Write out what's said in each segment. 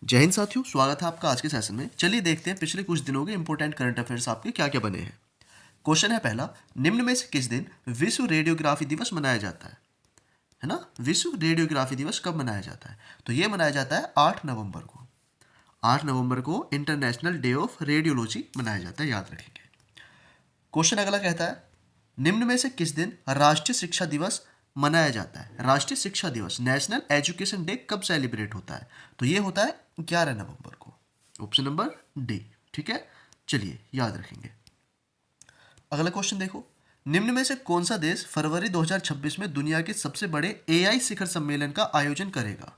जय हिंद साथियों, स्वागत है आपका आज के सेशन में। चलिए देखते हैं पिछले कुछ दिनों के इंपॉर्टेंट करंट अफेयर्स आपके क्या क्या बने हैं। क्वेश्चन है पहला, निम्न में से किस दिन विश्व रेडियोग्राफी दिवस मनाया जाता है ना। विश्व रेडियोग्राफी दिवस कब मनाया जाता है? तो ये मनाया जाता है 8 नवंबर को। 8 नवंबर को इंटरनेशनल डे ऑफ रेडियोलॉजी मनाया जाता है, याद रखेंगे। क्वेश्चन अगला कहता है, निम्न में से किस दिन राष्ट्रीय शिक्षा दिवस मनाया जाता है? राष्ट्रीय शिक्षा दिवस, नेशनल एजुकेशन डे, कब सेलिब्रेट होता है? तो ये होता है 11 नवंबर को। Option number D. ठीक है, चलिए याद रखेंगे। अगला क्वेश्चन देखो, निम्न में से कौन सा देश फरवरी 2026 में दुनिया के सबसे बड़े एआई शिखर सम्मेलन का आयोजन करेगा?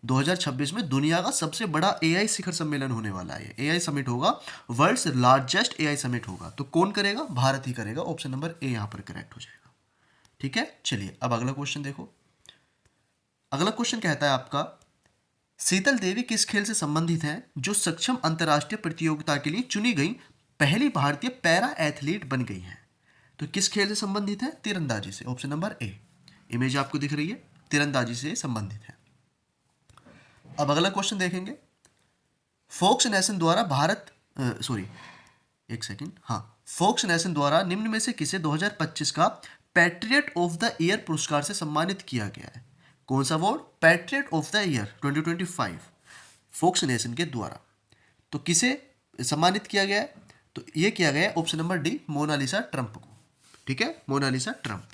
2026 में दुनिया का सबसे बड़ा एआई शिखर सम्मेलन होने वाला है। एआई समिट होगा, वर्ल्ड्स लार्जेस्ट एआई समिट होगा। तो कौन करेगा? भारत ही करेगा। ऑप्शन नंबर ए यहां पर करेक्ट हो जाएगा। ठीक है, चलिए अब अगला क्वेश्चन देखो। अगला क्वेश्चन कहता है आपका, शीतल देवी किस खेल से संबंधित हैं जो सक्षम अंतर्राष्ट्रीय प्रतियोगिता के लिए चुनी गई पहली भारतीय पैरा एथलीट बन गई हैं? तो किस खेल से संबंधित है? तीरंदाजी से। ऑप्शन नंबर ए। इमेज आपको दिख रही है, तीरंदाजी से संबंधित है। अब अगला क्वेश्चन देखेंगे, फोक्स नेशन द्वारा फोक्स नेशन द्वारा निम्न में से किसे 2025 का पैट्रियट ऑफ द ईयर पुरस्कार से सम्मानित किया गया है? कौन सा award? Patriot of the Year 2025 Fox Nation के द्वारा। तो किसे सम्मानित किया गया है? तो ये किया गया है option number D, Monalisa Trump को। ठीक है, मोनालिसा ट्रंप।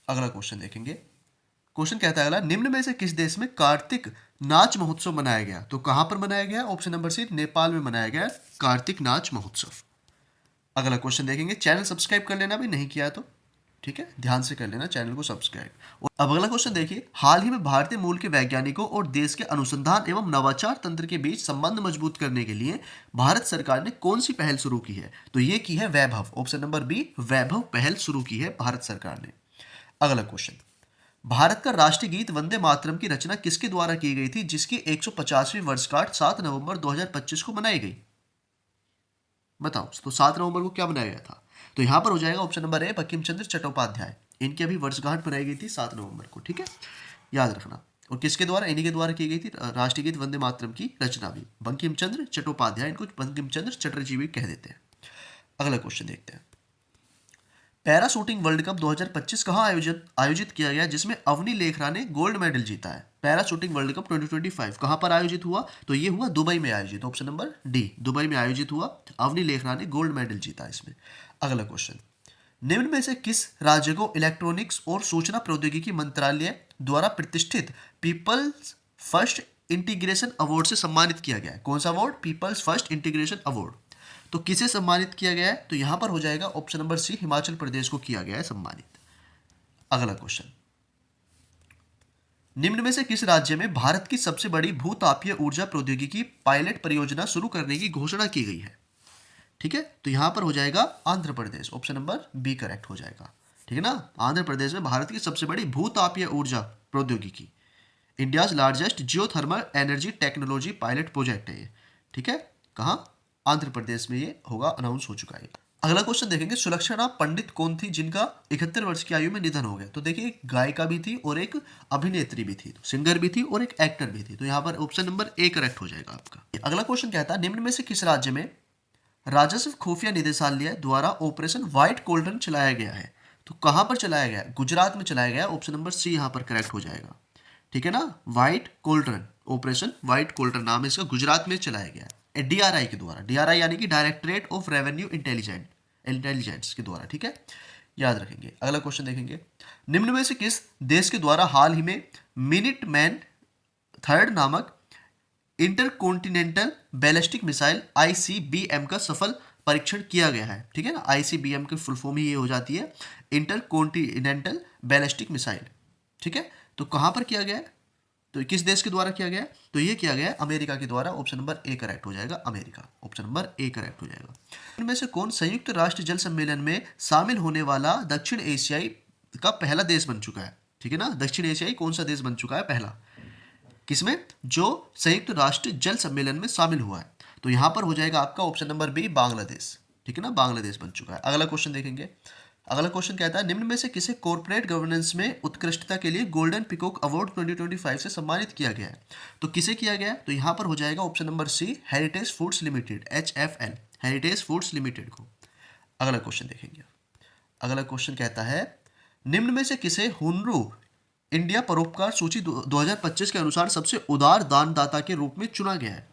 अगला क्वेश्चन देखेंगे। क्वेश्चन कहता है अगला, निम्न में से किस देश में कार्तिक नाच महोत्सव मनाया गया? तो कहां पर मनाया गया? ऑप्शन नंबर सी, नेपाल में मनाया गया कार्तिक नाच महोत्सव। अगला क्वेश्चन देखेंगे। चैनल सब्सक्राइब कर लेना भी नहीं किया तो, ठीक है, ध्यान से कर लेना चैनल को सब्सक्राइब। और अब अगला क्वेश्चन देखिए, हाल ही में भारतीय मूल के वैज्ञानिकों और देश के अनुसंधान एवं नवाचार तंत्र के बीच संबंध मजबूत करने के लिए भारत सरकार ने कौन सी पहल शुरू की है? तो ये की है वैभव। ऑप्शन नंबर बी, वैभव पहल शुरू की है भारत सरकार ने। अगला क्वेश्चन, भारत का राष्ट्रीय गीत वंदे मातरम की रचना किसके द्वारा की गई थी जिसकी 150वीं वर्षगांठ 7 नवंबर 2025 को मनाई गई? बताओ। तो 7 नवंबर को क्या मनाया गया था? तो यहां पर हो जाएगा ऑप्शन नंबर ए, बंकिम चंद्र चट्टोपाध्याय। इनकी अभी वर्षगांठ मनाई गई थी 7 नवंबर को। ठीक है, याद रखना। और किसके द्वारा? इन्हीं के द्वारा की गई थी राष्ट्रीय गीत वंदे मातरम की रचना भी, बंकिम चंद्र चट्टोपाध्याय। इनको बंकिम चंद्र चटर्जी भी कह देते हैं। अगला क्वेश्चन देखते हैं, पैरा शूटिंग वर्ल्ड कप 2025 कहाँ आयोजित किया गया जिसमें अवनी लेखरा ने गोल्ड मेडल जीता है? पैरा शूटिंग वर्ल्ड कप 2025 कहाँ पर आयोजित हुआ? तो ये हुआ दुबई में आयोजित। ऑप्शन नंबर डी, दुबई में आयोजित हुआ। अवनी लेखरा ने गोल्ड मेडल जीता इसमें। अगला क्वेश्चन, निम्न में से किस राज्य को इलेक्ट्रॉनिक्स और सूचना प्रौद्योगिकी मंत्रालय द्वारा प्रतिष्ठित पीपल्स फर्स्ट इंटीग्रेशन अवार्ड से सम्मानित किया गया है? कौन सा award? People's First Integration Award. तो किसे सम्मानित किया गया है? तो यहां पर हो जाएगा ऑप्शन नंबर सी, हिमाचल प्रदेश को किया गया है सम्मानित। अगला क्वेश्चन, निम्न में से किस राज्य में भारत की सबसे बड़ी भूतापीय ऊर्जा प्रौद्योगिकी पायलट परियोजना शुरू करने की घोषणा की गई है? ठीक है, तो यहां पर हो जाएगा Andhra Pradesh. Option number B correct हो जाएगा। ठीक है ना, आंध्र प्रदेश में भारत की सबसे बड़ी भूतापीय ऊर्जा प्रौद्योगिकी, India's largest geothermal energy technology pilot project है ये। ठीक है, कहाँ? आंध्र प्रदेश में ये होगा, अनाउंस हो चुका है। अगला क्वेश्चन देखेंगे, सुलक्षणा पंडित कौन थी जिनका 71 वर्ष की आयु में निधन हो गया? तो देखिए, एक गायिका भी थी और एक अभिनेत्री भी थी, सिंगर भी थी और एक एक्टर भी थी। तो यहाँ पर ऑप्शन नंबर ए करेक्ट हो जाएगा आपका। अगला क्वेश्चन कहता है, निम्न में से किस राज्य में राजस्व खुफिया निदेशालय द्वारा ऑपरेशन व्हाइट कोल्ड्रन चलाया गया है? तो कहां पर चलाया गया? गुजरात में चलाया गया। ऑप्शन नंबर सी यहां पर करेक्ट हो जाएगा। ठीक है ना, white cauldron, operation white cauldron नाम है इसका, गुजरात में चलाया गया है डीआरआई के द्वारा। डीआरआई यानी कि डायरेक्टरेट ऑफ रेवेन्यू इंटेलिजेंस के द्वारा। ठीक है, याद रखेंगे। अगला क्वेश्चन देखेंगे, निम्न में से किस देश के द्वारा हाल ही में मिनिट मैन थर्ड नामक इंटरकॉन्टिनेंटल बैलिस्टिक मिसाइल आईसीबीएम का सफल परीक्षण किया गया है? ठीक है ना, आईसीबीएम की फुल फॉर्म ही ये हो जाती है, इंटरकॉन्टिनेंटल बैलिस्टिक मिसाइल। ठीक है, तो कहां पर किया गया है? तो किस देश के द्वारा किया गया? तो ये किया गया अमेरिका के द्वारा। ऑप्शन नंबर ए करेक्ट हो जाएगा, America. Option number A correct हो जाएगा। इनमें से कौन संयुक्त राष्ट्र जल सम्मेलन में शामिल होने वाला दक्षिण एशियाई का पहला देश बन चुका है? ठीक है ना, दक्षिण एशियाई कौन सा देश बन चुका है पहला? किसमें? जो संयुक्त राष्ट्र जल सम्मेलन में शामिल हुआ है। तो यहां पर हो जाएगा आपका ऑप्शन नंबर बी, बांग्लादेश। ठीक है ना, बांग्लादेश बन चुका है। अगला क्वेश्चन देखेंगे, अगला क्वेश्चन कहता है निम्न में से किसे कॉर्पोरेट गवर्नेंस में उत्कृष्टता के लिए गोल्डन पिकॉक अवार्ड 2025 से सम्मानित किया गया है? तो किसे किया गया है? तो यहाँ पर हो जाएगा option number C, Heritage Foods Limited, HFL, Heritage Foods Limited को। अगला क्वेश्चन देखेंगे। अगला क्वेश्चन कहता है निम्न में से किसे हुनरू इंडिया परोपकार सूची 2025 के अनुसार सबसे उदार दानदाता के रूप में चुना गया है?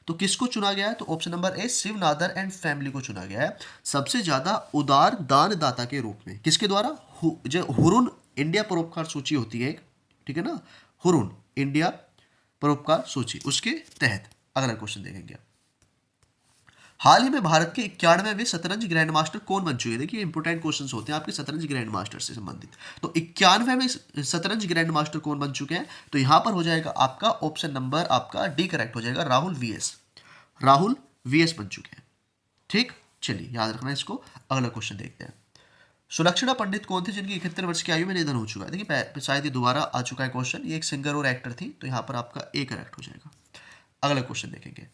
तो किसको चुना गया है? तो option number A, Shiv Nadar and family को चुना गया है सबसे ज्यादा उदार दानदाता के रूप में। किसके द्वारा? जो हुरून इंडिया परोपकार सूची होती है, ठीक है ना, हुरून इंडिया परोपकार सूची, उसके तहत। अगला क्वेश्चन देखेंगे। हाल ही में भारत के 91वें शतरंज ग्रैंड मास्टर कौन बन चुके हैं? देखिए इंपोर्टेंट क्वेश्चंस होते हैं आपके शतरंज ग्रैंड मास्टर से संबंधित। तो 91वें शतरंज ग्रैंड मास्टर कौन बन चुके हैं? तो यहां पर हो जाएगा आपका ऑप्शन नंबर आपका डी करेक्ट हो जाएगा, राहुल वीएस। राहुल वीएस बन चुके हैं। ठीक, चलिए याद रखना इसको। अगला क्वेश्चन देखते हैं। सुलक्षणा पंडित कौन थे जिनकी 71 वर्ष की आयु में निधन हो चुका है? देखिए शायद ये दोबारा आ चुका है क्वेश्चन। ये एक सिंगर और एक्टर थी, तो यहां पर आपका ए करेक्ट हो जाएगा। अगला क्वेश्चन देखेंगे।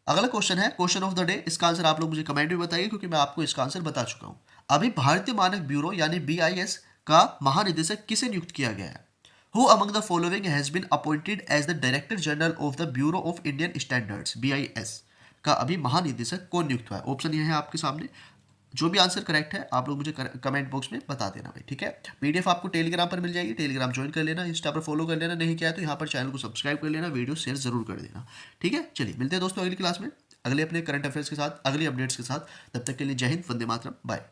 अगला क्वेश्चन है क्वेश्चन ऑफ द डे। इसका आंसर आप लोग मुझे कमेंट में बताइए, क्योंकि मैं आपको इसका आंसर बता चुका हूं। अभी भारतीय मानक ब्यूरो यानी BIS का महानिदेशक किसे नियुक्त किया गया है? Who among the following has been appointed as the Director General of the Bureau of Indian Standards, BIS का अभी महानिदेशक कौन नियुक्त हुआ है? ऑप्शन ये है आपके सामने। जो भी आंसर करेक्ट है आप लोग मुझे कमेंट बॉक्स में बता देना भाई, ठीक है। PDF आपको टेलीग्राम पर मिल जाएगी, टेलीग्राम ज्वाइन कर लेना, इंस्टा पर फॉलो कर लेना, नहीं किया तो यहाँ पर चैनल को सब्सक्राइब कर लेना, वीडियो शेयर जरूर कर देना, ठीक है। चलिए मिलते हैं दोस्तों अगली क्लास में, अगले अपने करंट अफेयर्स के साथ, अगली अपडेट्स के साथ। तब तक के लिए जय हिंद, वंदे मातरम, बाय।